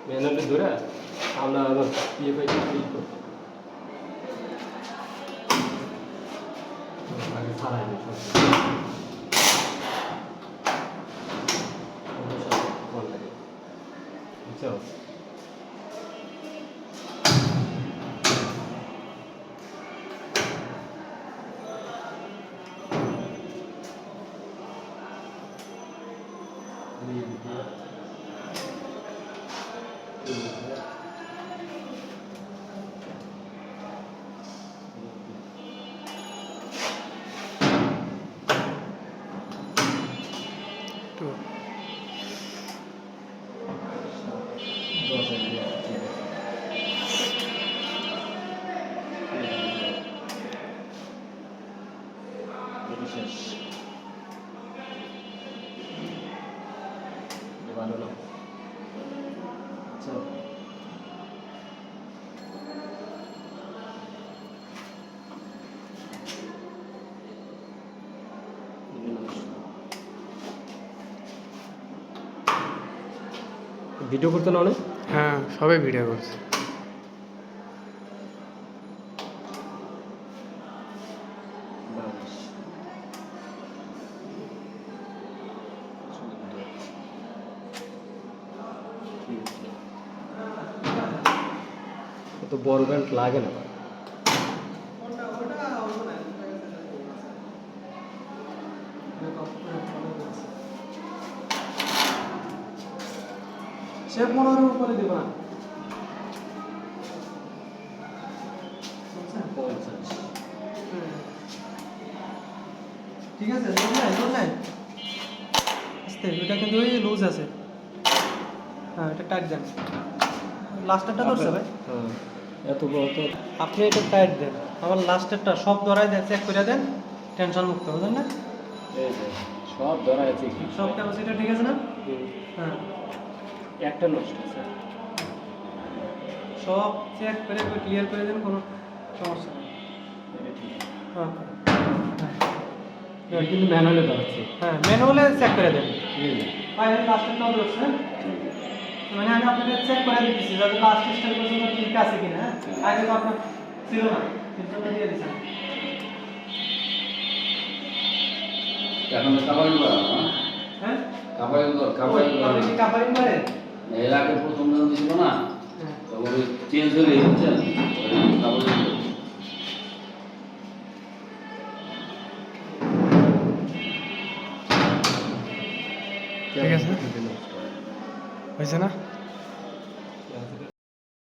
manually ধরে আমরা আবার ইয়ে পাই আগে ছাড়াই দিই বুঝছো শেষ ভালো না আচ্ছা ভিডিও করতে না অনেক হ্যাঁ সবাই ভিডিও করছে তো বড় ব্যান্ড লাগে না সে 15 উপরে দেব না 50 ঠিক আছে লুজ নাই আস্তে এটা কিন্তু ওই লুজ আছে হ্যাঁ এটা টাইট দেন লাস্টেরটা ধরছে ভাই হ্যাঁ এত বড় তো আপনি এটা টাইট দেন আমার লাস্টেরটা সব ধরাই দেন চেক করে দেন টেনশন মুক্ত বুঝলেন না এই যে সব ধরা আছে কি সব ক্যাপাসিটি ঠিক আছে না হ্যাঁ একটা নষ্ট আছে সব চেক করে ক্লিয়ার করে দেন কোনো সমস্যা নেই এটা ঠিক হ্যাঁ এটা কিন্তু ম্যানুয়ালি ধরাচ্ছে হ্যাঁ ম্যানুয়ালে চেক করে দেন ভাই লাস্টেরটাও ধরছে মানে আমি আপনাকে চেক করে দিচ্ছি যাতে লাস্ট স্টেজ পর্যন্ত ঠিক আছে কিনা হ্যাঁ আগে তো আপনার ছিল না কিন্তু দিয়ে দিচ্ছেন এখন কাভারিং করা না হ্যাঁ কাভারিং আপনি কি কাভারিং করেন এর আগে প্রথম দিন ছিল না হ্যাঁ তখন ওই চেঞ্জ হয়ে গেছে কাভারিং ঠিক আছে হয়েছে না